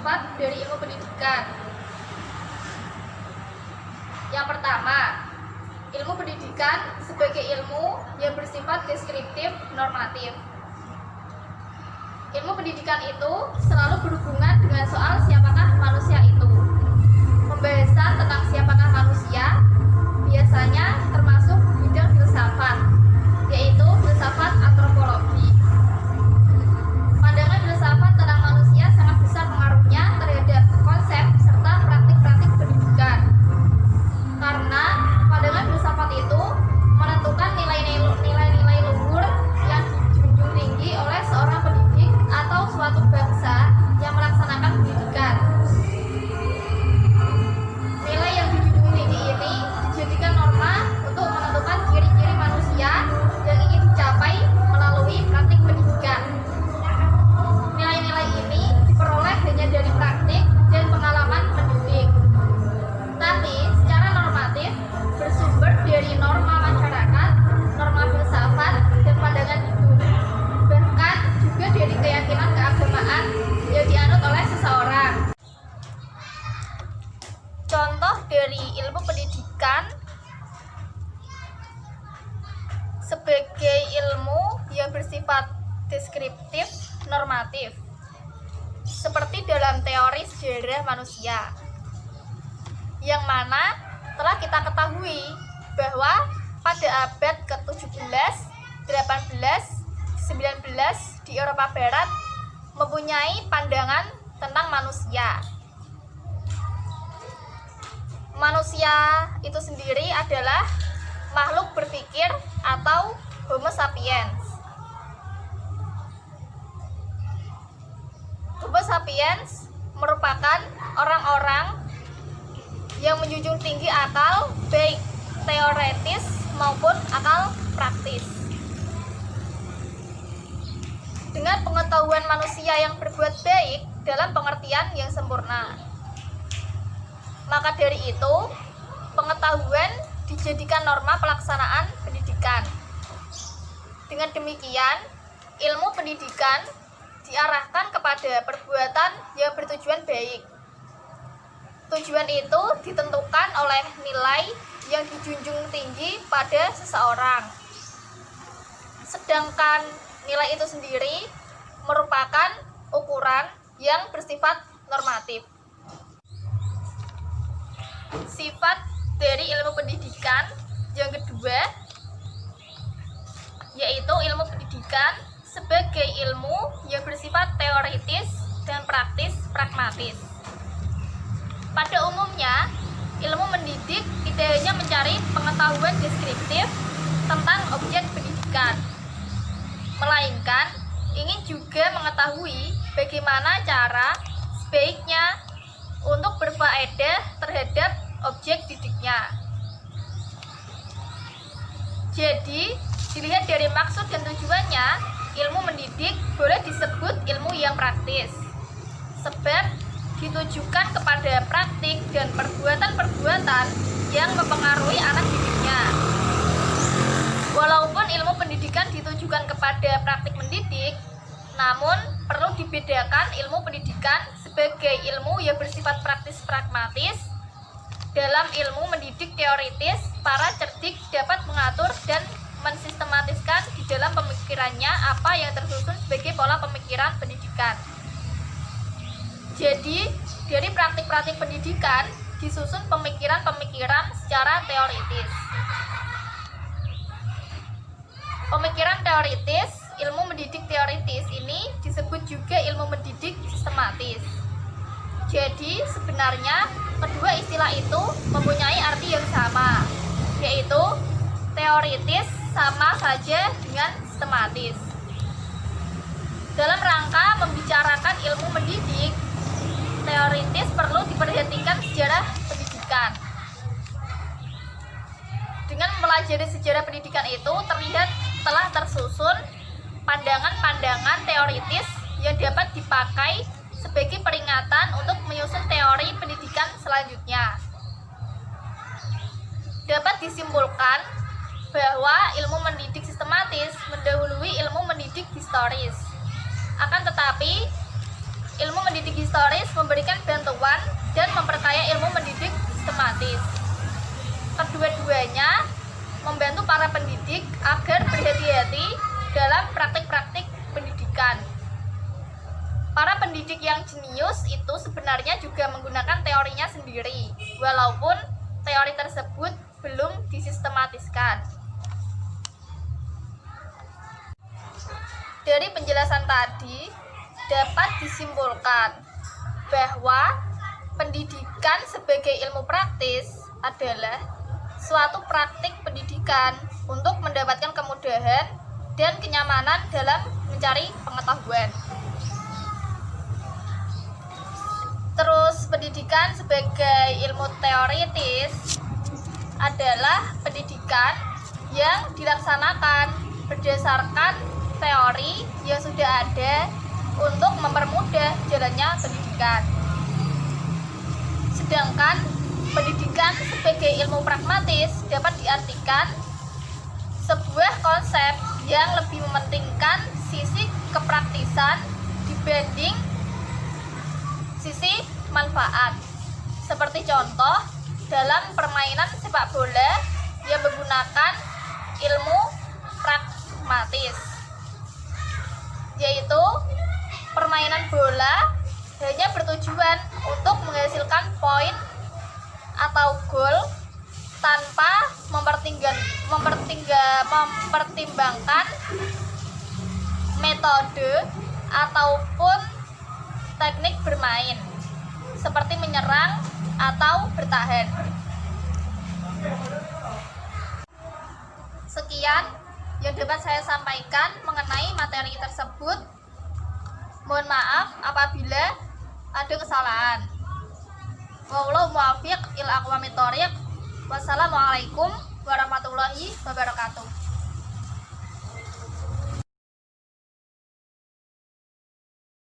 sifat dari ilmu pendidikan. Yang pertama, ilmu pendidikan sebagai ilmu yang bersifat deskriptif normatif. Ilmu pendidikan itu selalu berhubungan dengan soal siapakah manusia itu. Pembahasan tentang siapakah manusia biasanya termasuk bidang filsafat, yaitu filsafat antropologi. Pandangan filsafat tentang manusia sangat besar pengaruhnya terhadap konsep serta praktik-praktik pendidikan. Karena pandangan filsafat itu menentukan nilai-nilai luhur yang dijunjung tinggi oleh seorang pendidik atau suatu bangsa yang melaksanakan pendidikan. Nilai yang dijunjung tinggi ini dijadikan norma untuk menentukan ciri-ciri manusia yang ingin dicapai melalui praktik pendidikan. Nilai-nilai ini diperoleh hanya dari praktik dan pengalaman mendidik. Tapi secara normatif bersumber dari norma masyarakat, norma filsafat, dan pandangan hidup. Bahkan juga dari keyakinan keagamaan yang dianut oleh seseorang. Contoh dari ilmu pendidikan sebagai ilmu yang bersifat deskriptif normatif, seperti dalam teori sejarah manusia, yang mana telah kita ketahui bahwa pada abad ke-17, 18, 19 di Eropa Barat mempunyai pandangan tentang manusia. Manusia itu sendiri adalah makhluk berpikir atau Homo sapiens. Homo sapiens merupakan orang-orang yang menjunjung tinggi akal baik teoretis maupun akal praktis. Dengan pengetahuan manusia yang berbuat baik dalam pengertian yang sempurna. Maka dari itu, pengetahuan dijadikan norma pelaksanaan pendidikan. Dengan demikian, ilmu pendidikan diarahkan kepada perbuatan yang bertujuan baik. Tujuan itu ditentukan oleh nilai yang dijunjung tinggi pada seseorang. Sedangkan nilai itu sendiri merupakan ukuran yang bersifat normatif. Sifat dari ilmu pendidikan yang kedua yaitu ilmu pendidikan sebagai ilmu yang bersifat teoritis dan praktis pragmatis. Pada umumnya, ilmu mendidik tidak hanya mencari pengetahuan deskriptif tentang objek pendidikan, melainkan ingin juga mengetahui bagaimana cara sebaiknya untuk berfaedah terhadap objek didiknya. Jadi, dilihat dari maksud dan tujuannya, ilmu mendidik boleh disebut ilmu yang praktis, sebab ditujukan kepada praktik dan perbuatan-perbuatan yang mempengaruhi anak didiknya. Walaupun ilmu pendidikan ditujukan kepada praktik mendidik, namun perlu dibedakan ilmu pendidikan sebagai ilmu yang bersifat praktis pragmatis. Dalam ilmu mendidik teoritis, para cerdik dapat mengatur dan mensistematiskan di dalam pemikirannya apa yang tersusun sebagai pola pemikiran pendidikan. Jadi, dari praktik-praktik pendidikan disusun pemikiran-pemikiran secara teoritis. Pemikiran teoritis, ilmu mendidik teoritis ini disebut juga ilmu mendidik sistematis. Jadi, sebenarnya kedua istilah itu mempunyai arti yang sama, yaitu teoritis sama saja dengan sistematis. Dalam rangka membicarakan ilmu mendidik, teoritis perlu diperhatikan sejarah pendidikan. Dengan mempelajari sejarah pendidikan itu terlihat telah tersusun pandangan-pandangan teoritis yang dapat dipakai sebagai peringatan untuk menyusun teori pendidikan selanjutnya. Dapat disimpulkan bahwa ilmu mendidik sistematis mendahului ilmu mendidik historis. Akan tetapi, ilmu mendidik historis memberikan bantuan dan memperkaya ilmu mendidik sistematis. Kedua-duanya membantu para pendidik agar berhati-hati dalam praktik-praktik pendidikan. Para pendidik yang jenius itu sebenarnya juga menggunakan teorinya sendiri, walaupun teori tersebut belum disistematiskan. Dari penjelasan tadi, dapat disimpulkan bahwa pendidikan sebagai ilmu praktis adalah suatu praktik pendidikan untuk mendapatkan kemudahan dan kenyamanan dalam mencari pengetahuan. Terus pendidikan sebagai ilmu teoritis adalah pendidikan yang dilaksanakan berdasarkan teori yang sudah ada untuk mempermudah jalannya pendidikan. Sedangkan pendidikan sebagai ilmu pragmatis dapat diartikan sebuah konsep yang lebih mementingkan sisi kepraktisan dibanding sisi manfaat. Seperti contoh dalam permainan sepak bola yang menggunakan ilmu pragmatis, yaitu permainan bola hanya bertujuan untuk menghasilkan poin atau gol tanpa mempertimbangkan metode ataupun teknik bermain seperti menyerang atau bertahan. Sekian yang dapat saya sampaikan mengenai materi tersebut. Mohon maaf apabila ada kesalahan. Wallahu muwaffiq ila aqwamit thoriq. Wassalamualaikum warahmatullahi wabarakatuh.